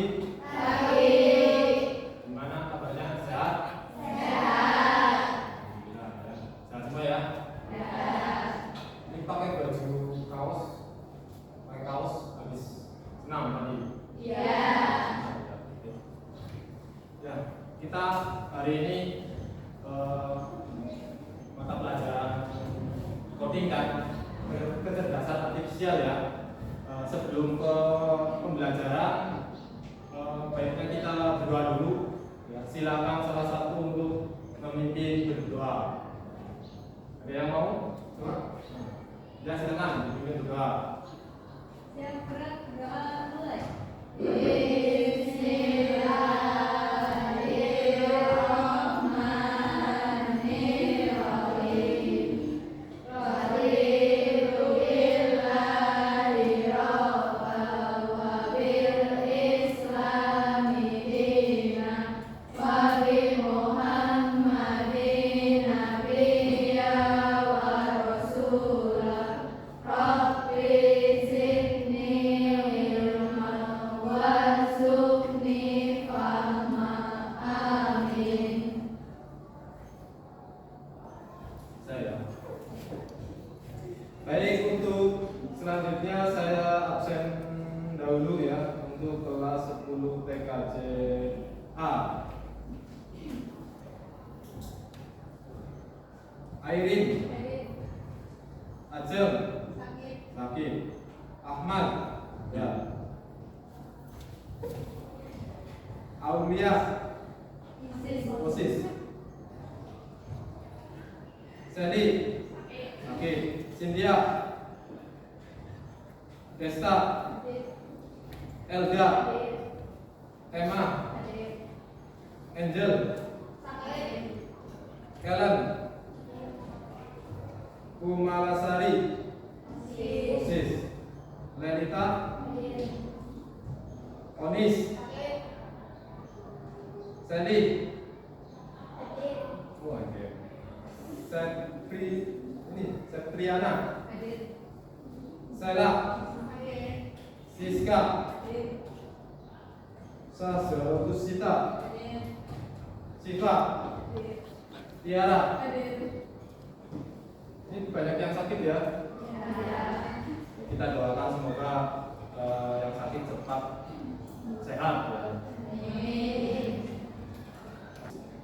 Pagi. Gimana kabarnya? Sehat? Sehat. Alhamdulillah ya. Sehat semua ya? Sehat. Ini pakai baju kaos habis senam tadi? Iya. Ya, kita hari ini mata pelajaran coding dan kecerdasan artifisial ya. Sebelum ke pembelajaran, baiknya kita berdoa dulu. Ya, silakan salah satu untuk memimpin berdoa. Ada yang mau? Coba. Ya, silakan memimpin berdoa. Siap, gerak, berdoa mulai. Baik, untuk selanjutnya saya absen dahulu ya untuk kelas 10 TKJ A. Airin, Ajeng, Sakit, Ahmad, ya. Aulia, Osis, Sally, Sakit, Cynthia, Desta, Elga, Emma, Angel, Kellen, Kumalasari, Osis, Lenita, Onis, Sandy, Septriana, Sela, Siska, Sasarusita, Siva, Tiara. Ini banyak yang sakit ya. Kita doakan semoga yang sakit cepat sehat ya.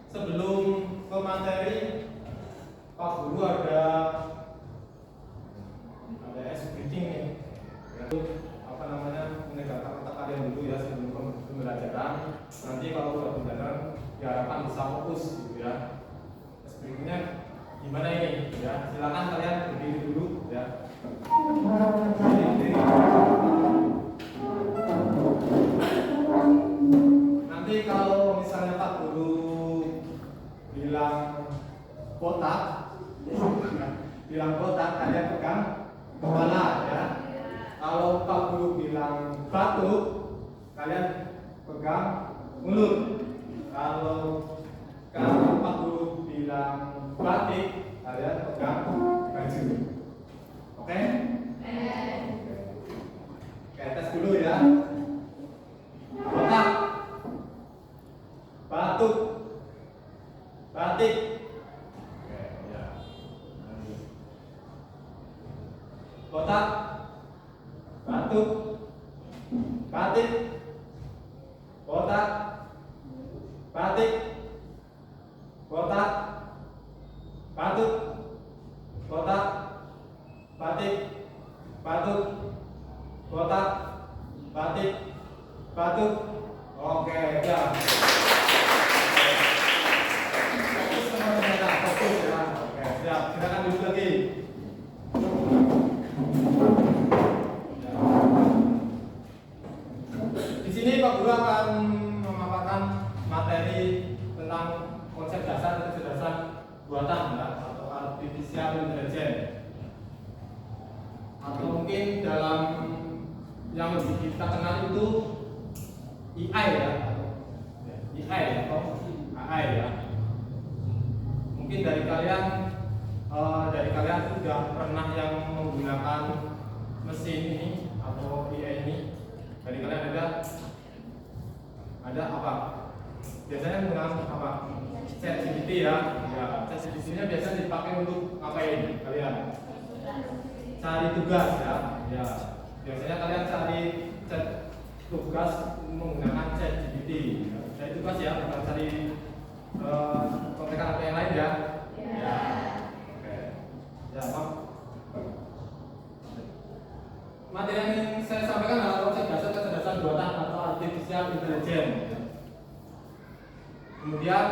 Sebelum ke materi, Pak Guru ada ice breaking nih. Apa namanya, menegakkan otak kalian dulu ya sebelum pembelajaran. Nanti kalau udah pembelajaran diharapkan bisa fokus gitu ya. Ice breakingnya gimana ini? Ya, silakan kalian berdiri dulu ya. Berdiri. Nanti kalau misalnya Pak Guru bilang kotak, kalian pegang kepala ya. Kalau Pak Guru bilang batuk, kalian pegang mulut. Kalau Pak Guru bilang batik, kalian pegang baju. Oke? Oke, tes dulu ya. Kotak, batuk, batik. Oke, ya. Kotak, batuk, batik, kotak, batik, kotak, batuk, kotak, batik, batuk, kotak, batik, batuk. Oke, ya. Fokus teman-teman, fokus ya. Oke, siap. Silakan duduk lagi. Di sini Pak Guru akan memaparkan materi tentang konsep dasar kecerdasan buatan ya, atau artificial intelligence. Atau mungkin dalam yang lebih kita kenal itu AI ya, AI atau AI ya. Mungkin dari kalian sudah pernah yang menggunakan mesin ini atau AI ini. Dari kalian ada? ada apa? Biasanya menggunakan apa? ChatGPT ya. Ya, ChatGPT-nya biasanya dipakai untuk ngapain kalian? Cari tugas ya. Ya. Biasanya kalian cari tugas menggunakan ChatGPT. Ya. Cari tugas ya, bukan cari kontekan yang lain ya. Ya. Oke. Ya, Pak. Materi yang saya sampaikan adalah konsep dasar kecerdasan buatan atau artificial intelligence. Kemudian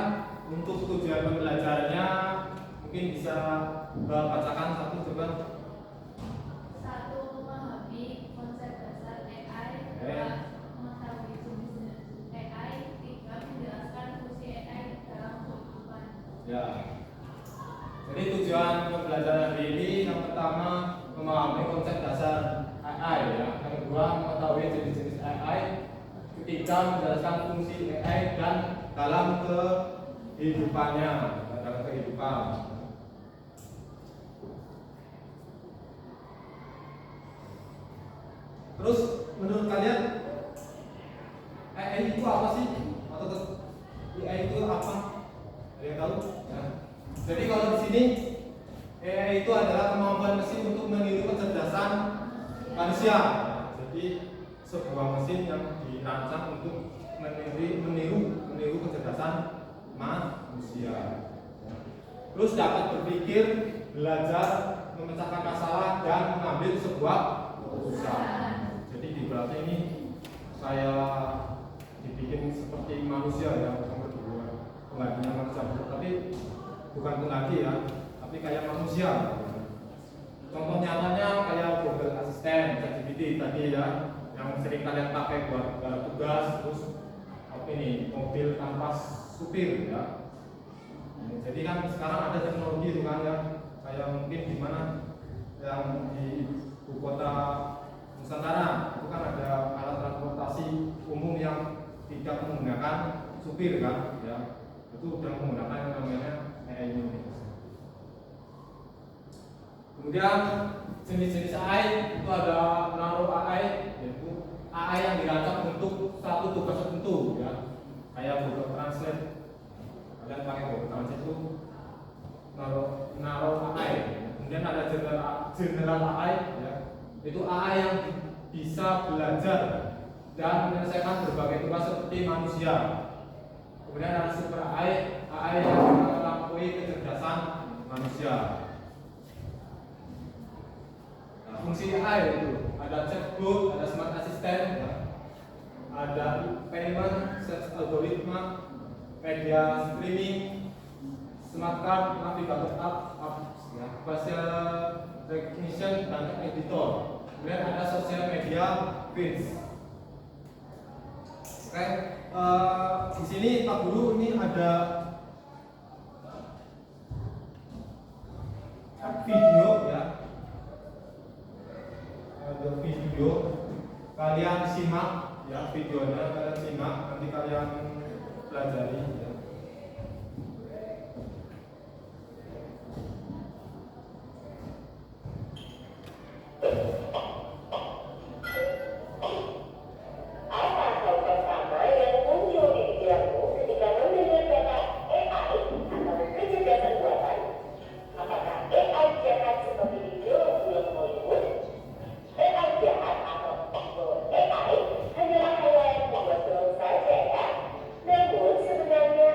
untuk tujuan pembelajarannya mungkin bisa bacakan satu coba. Satu, memahami konsep dasar AI. Dua, mengetahui jenis AI. Tiga, menjelaskan fungsi AI dalam kehidupan. Ya. Jadi tujuan pembelajaran hari ini yang pertama memahami konsep dasar AI ya. Yang kedua mengetahui jenis-jenis AI. Ketiga menjelaskan fungsi AI dan dalam kehidupannya, dalam kehidupan. Terus menurut kalian AI itu apa sih? Atau AI itu apa? Ada yang tahu? Ya. Jadi kalau di sini AI itu adalah kemampuan mesin untuk meniru kecerdasan manusia. Jadi sebuah mesin yang dirancang untuk meniru kecerdasan manusia. Terus dapat berpikir, belajar, memecahkan masalah dan mengambil sebuah keputusan. Jadi di berarti ini saya dibikin seperti manusia ya, bukan kedua penggantinya manusia, tapi bukan pengganti ya, tapi kayak manusia. Contoh nyatanya kayak Google Assistant, ChatGPT tadi ya, yang sering kalian pakai buat tugas, terus ini mobil tanpa supir ya. Jadi kan sekarang ada teknologi itu kan ya, kayak mungkin di mana yang di ibu kota Nusantara itu kan ada alat transportasi umum yang tidak menggunakan supir kan ya, itu sudah menggunakan yang namanya AI ini. Kemudian jenis-jenis AI itu ada nano AI, yaitu AI yang dirancang untuk satu tugas tertentu ya, kayak Google Translate. Kalian pakai Google Translate itu nano AI. Kemudian ada general AI ya, itu AI yang bisa belajar dan menyelesaikan berbagai tugas seperti manusia. Kemudian ada super AI, AI yang melampaui kecerdasan manusia. Fungsi AI itu ada chatbot, ada smart assistant, ada payment, search algoritma, media streaming, smart card, navigator app, facial recognition dan editor. Kemudian ada sosial media feeds. Oke, di sini Pak Guru ini ada video ya. Ada video, kalian simak ya videonya, kalian simak, nanti kalian pelajari ya. Namun sebenarnya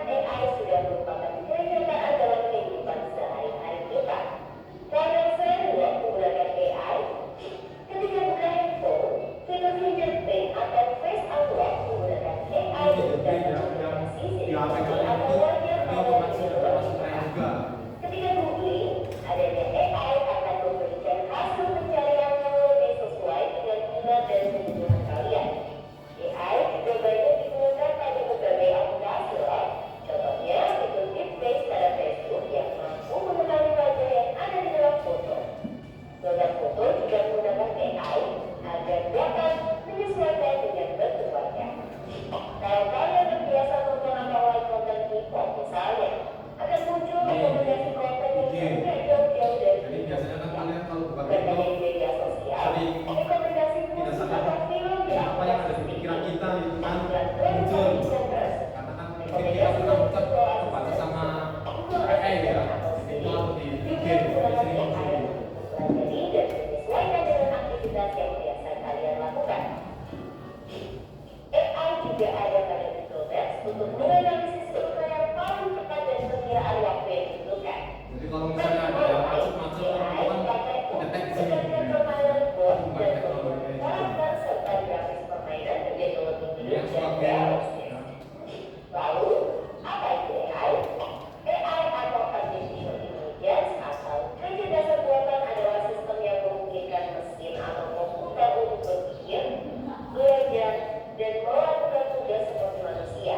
juga ada pada Google Maps untuk menganalisis rute yang paling cepat dan perkiraan waktu yang dibutuhkan. Jadi kalau misalnya ada yang macet-macet orang kan deteksi dan teknologi karakter serta grafis permainan menjadi lebih yang mudah dan suatu realistis. Lalu, apa itu AI? AI atau Artificial Intelligence atau kecerdasan buatan adalah sistem yang memungkinkan mesin atau komputer untuk berpikir, belajar, dan melakukan tugas seperti manusia.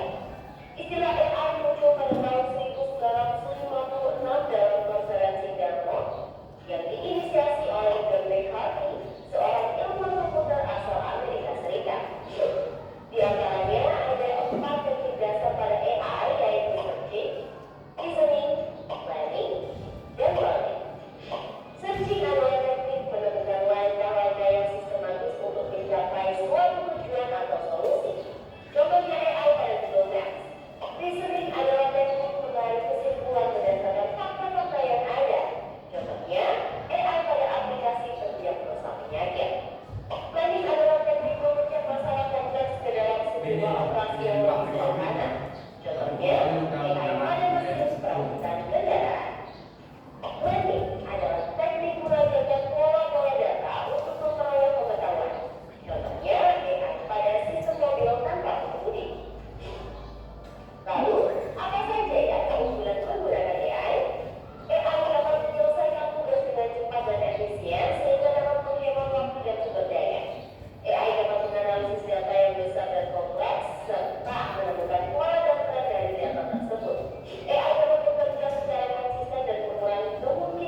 Istilah AI muncul pada tahun 1956 dalam konferensi Dartmouth yang diinisiasi oleh John McCarthy, seorang ilmuwan komputer asal Amerika Serikat. Di antaranya ada 4 kecerdasan pada AI, yaitu searching, reasoning, planning, dan learning. Searching adalah teknik menemukan langkah-langkah yang sistematis untuk mencapai suatu tujuan atau solusi. Contohnya AI pada Google Maps. Reasoning adalah teknik menarik kesimpulan berdasarkan fakta-fakta yang ada. Contohnya AI pada aplikasi pendiagnosa penyakit. Planning adalah teknik memecah masalah kompleks ke dalam sebuah operasi yang lebih sederhana. Contohnya AI pada mesin perakitan kendaraan. Planning adalah teknik mengajarkan pola-pola data untuk memperoleh pengetahuan. Contohnya AI pada sistem mobil tanpa pengemudi. Lalu, apa saja ya keunggulan menggunakan AI? AI dapat menyelesaikan tugas dengan cepat dan efisien sehingga dapat menghemat waktu dan sumber daya. AI dapat menganalisis data yang besar dan kompleks serta menemukan pola dan tren dari data tersebut. AI dapat bekerja secara konsisten dan mengurangi kemungkinan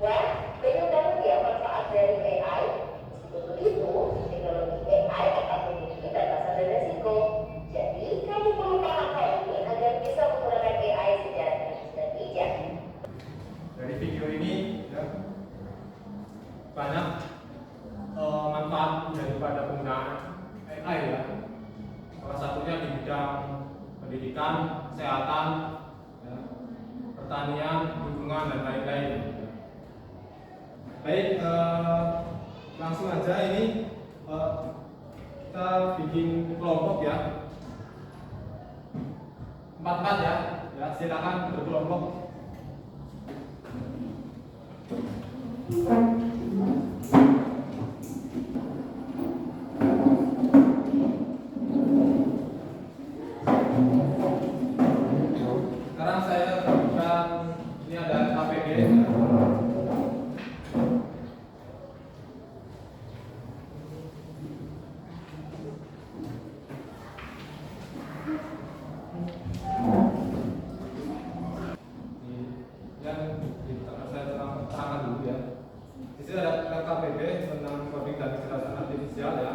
Wah, banyak banget ya manfaat dari AI. Meskipun begitu, teknologi AI akan memiliki batasan dan resiko. Jadi, kamu perlu paham hal ini agar bisa menggunakan AI secara kritis dan bijak. Dari video ini ya, banyak manfaat daripada penggunaan AI ya. Salah satunya di bidang pendidikan, kesehatan, ya, pertanian, lingkungan dan lain-lain. Baik, langsung aja ini kita bikin kelompok ya. 4-4 ya. Ya, silakan berkelompok. Sekarang saya berikan, ini ada KPG. Saya terangkan dulu ya. Di sini ada KPB tentang coding dan kecerdasan artifisial ya.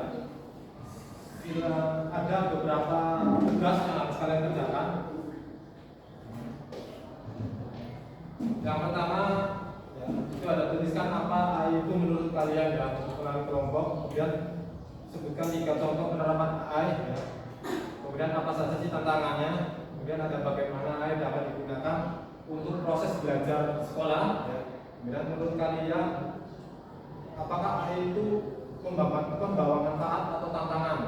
Ada beberapa tugas yang harus kalian kerjakan. Yang pertama ya, itu ada tuliskan apa AI itu menurut kalian ya, mengenai kelompok. Kemudian sebutkan 3 contoh penerapan AI ya. Kemudian apa saja sih tantangannya. Kemudian ada bagaimana AI dapat digunakan untuk proses belajar sekolah ya. Kemudian menurut kalian apakah AI itu membawa manfaat atau tantangan?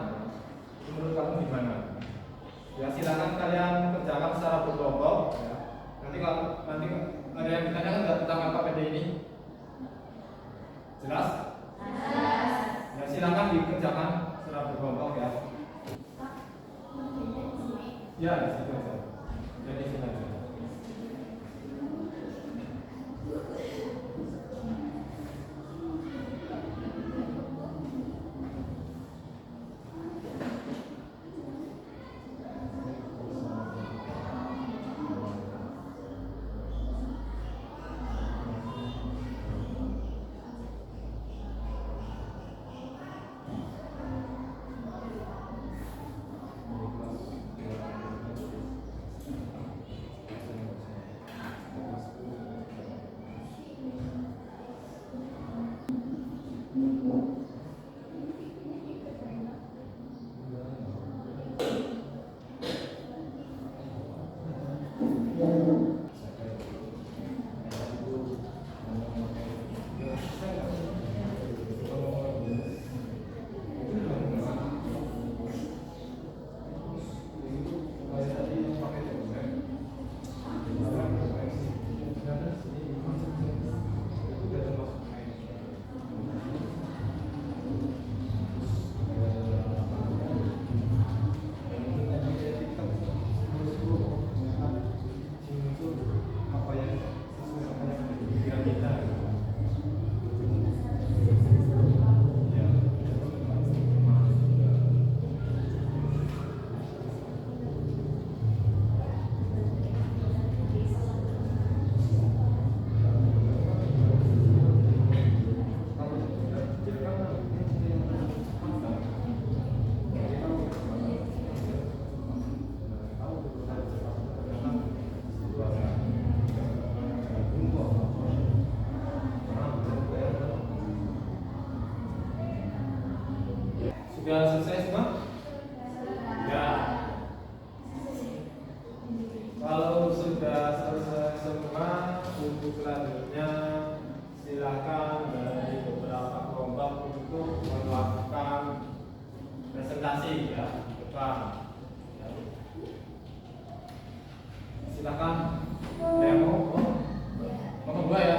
Menurut kamu gimana? Ya silakan kalian kerjakan secara berkelompok ya. Nanti ada yang ditanyakan nggak tentang KPD ini? Jelas? Ya silakan dikerjakan secara berkelompok ya. Ya di situ aja. Jadi sini aja. Sudah selesai semua? Ya. Kalau sudah selesai semua, untuk selanjutnya silakan dari beberapa kelompok untuk melakukan presentasi ya, depan. Ya. Silakan demo. Mau gua ya.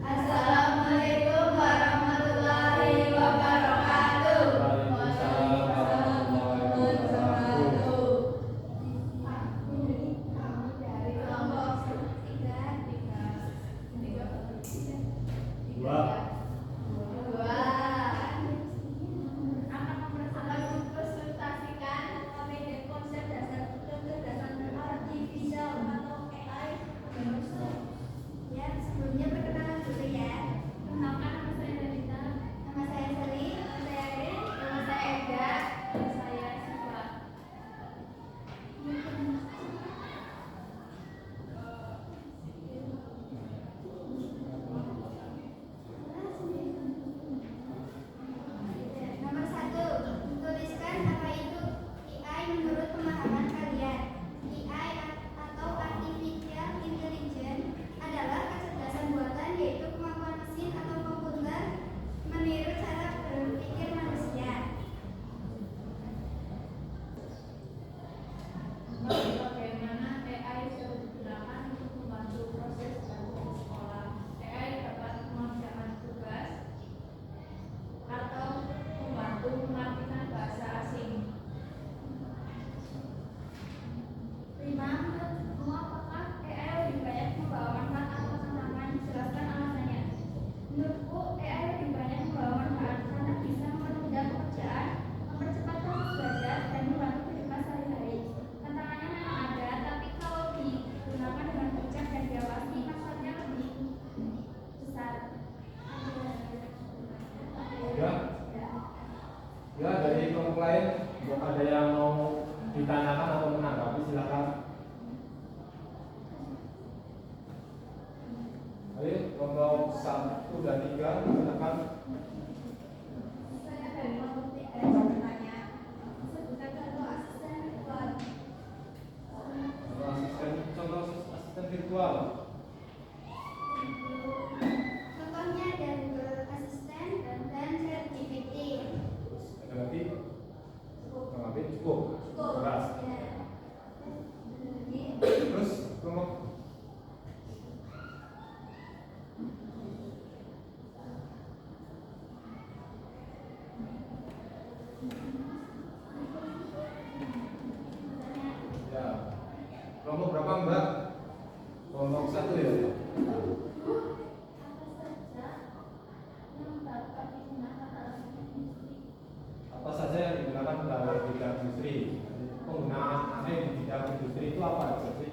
Assalamualaikum warahmatullahi wabarakatuh. Dari kelompok 3. Menurutku, AI lebih banyak membawa manfaat karena bisa mempermudah pekerjaan, mempercepat proses belajar, dan membantu kehidupan sehari-hari. Tantangannya memang ada, tapi kalau digunakan dengan bijak dan diawasi, manfaatnya lebih besar. Ya, dari kelompok lain, ada yang mau ditanyakan atau menanggapi, silakan. Ayo, kelompok 1 dan 3, silakan. Saya dari kelompok 3 yang bertanya, sebutkan contoh asisten virtual. Contoh asisten virtual. Contohnya ada Google Assistant dan ChatGPT. Ada lagi? Cukup. Beras. Terus kelompok ya. Kelompok berapa, Mbak? Kelompok 1 ya? Apa saja yang digunakan dalam bidang industri? Penggunaan di bidang industri itu apa aja sih?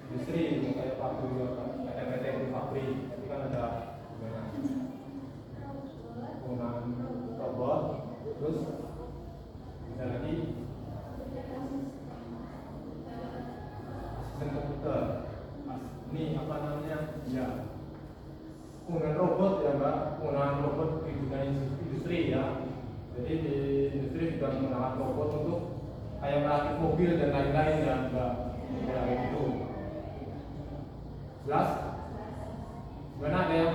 Industri kayak pabrik, PT itu pabrik, itu kan ada penggunaan robot, terus ada lagi asisten komputer. Ini apa namanya? Ya, penggunaan robot ya, Mbak, penggunaan robot di dunia industri ya. Jadi di industri juga menggunakan robot untuk kayak merakit mobil dan lain-lain ya, Mbak. Ya gitu. Jelas? Gimana, ada yang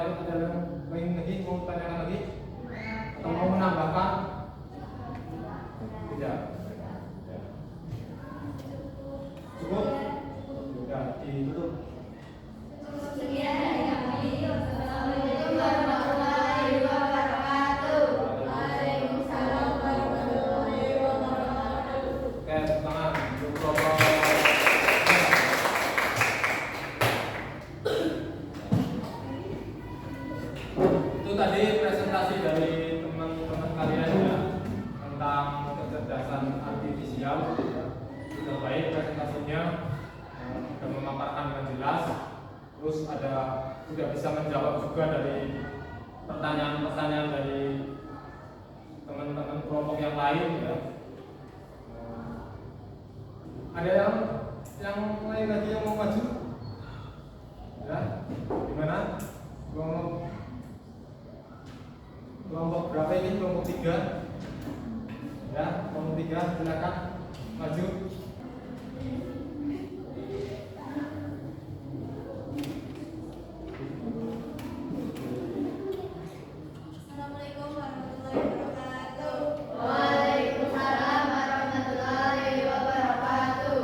lain lagi mau tanyakan lagi? Atau mau menambahkan? Tidak. Cukup? Sudah ditutup. Sekian dari kami. Wassalamualaikum warahmatullahi wabarakatuh. Waalaikumsalam warahmatullahi wabarakatuh. Oke, tangan untuk kelompok. Itu tadi presentasi dari teman-teman kalian ya tentang kecerdasan artifisial. Sudah baik presentasinya, sudah memaparkan dengan jelas. Terus sudah bisa menjawab juga dari pertanyaan-pertanyaan dari teman-teman kelompok yang lain ya. Ada yang lain lagi yang mau maju? Ya, gimana? Kelompok berapa ini? Kelompok 3. Ya, kelompok 3 silakan maju. Assalamualaikum warahmatullahi wabarakatuh. Waalaikumsalam warahmatullahi wabarakatuh.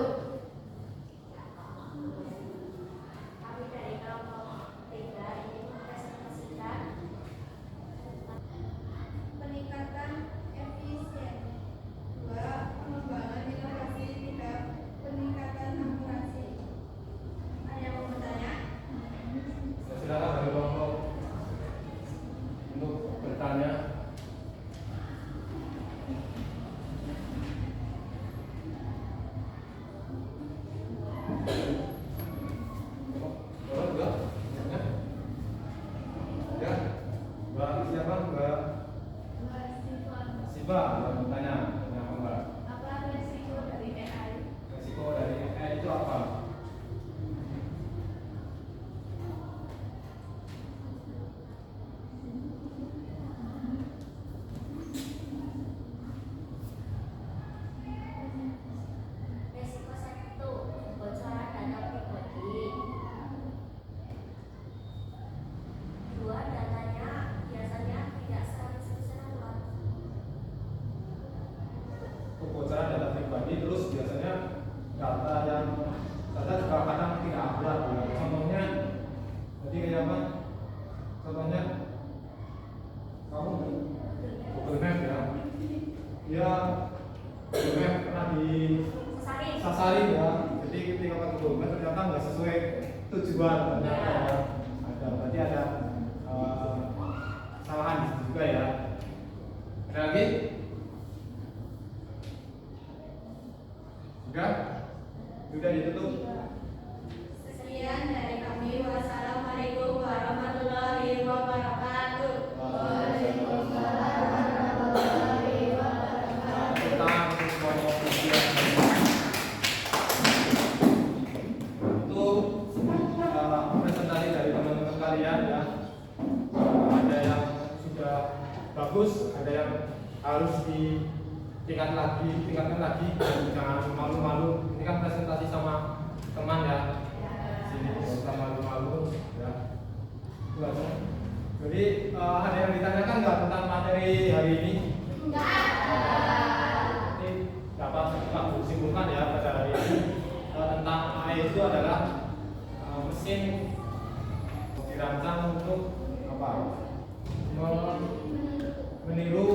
Kami dari kelompok 3 ini mempresentasikan peningkatan efisien, 2 pengembangan inovasi, 3 peningkatan akurasi. Ada yang mau bertanya? Ya, silakan dari kelompok untuk bertanya. Boleh juga? Ya, Mbak siapa? Mbak Siva yang bertanya. Tanya apa, Mbak? Apa resiko dari AI? Resiko dari AI itu apa? Resiko 1, bocoran data pribadi. 2, datanya biasanya tidak 100% akurat. Kebocoran data pribadi, terus biasanya data juga kadang tidak akurat ya. Contohnya, jadi kayak apa? Contohnya kamu Google Map ya, dia Google Map pernah disasarin ya. Jadi ketika pakai Google Map ternyata nggak sesuai tujuan ternyata ya. kalian ya. Ada yang sudah bagus, ada yang harus tingkatkan lagi. Jangan malu-malu. Ini kan presentasi sama teman ya. Sini nggak usah malu-malu ya. Itu aja. Jadi ada yang ditanyakan nggak tentang materi hari ini? Ini dapat kita simpulkan ya pada hari ini tentang AI itu adalah mesin dirancang untuk apa? Meniru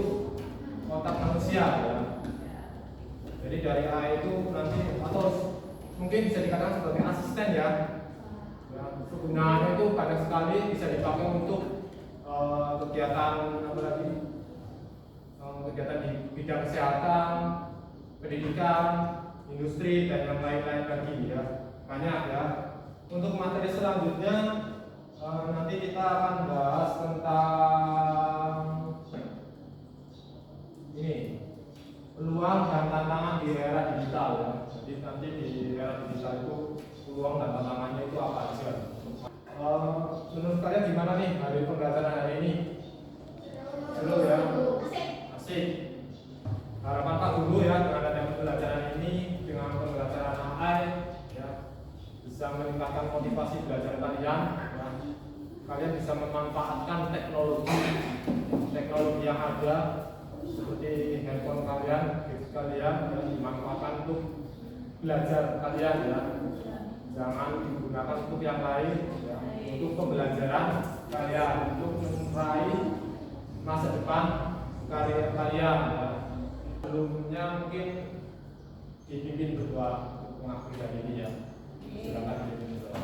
otak manusia ya. Jadi dari AI itu nanti atau mungkin bisa dikatakan sebagai asisten ya. Kegunaannya itu banyak sekali, bisa dipakai untuk kegiatan apa lagi? Kegiatan di bidang kesehatan, pendidikan, industri dan yang lain-lain lagi ya. Banyak ya. Untuk materi selanjutnya nanti kita akan bahas tentang ini peluang dan tantangan di era digital ya. Jadi nanti di era digital itu peluang dan tantangannya itu apa aja. Menurut kalian gimana nih hari pembelajaran hari ini? Seru ya? Asik. Harapan Pak Guru ya dengan adanya pembelajaran ini, dengan pembelajaran AI ya, bisa meningkatkan motivasi belajar kalian ya. Kalian bisa memanfaatkan teknologi yang ada seperti handphone kalian, gadget kalian ya, dimanfaatkan untuk belajar kalian ya. Jangan digunakan untuk yang lain ya, untuk pembelajaran kalian, untuk meraih masa depan karir kalian ya. Sebelumnya mungkin dipimpin berdoa untuk mengakhiri hari ini ya. Silakan dipimpin berdoa.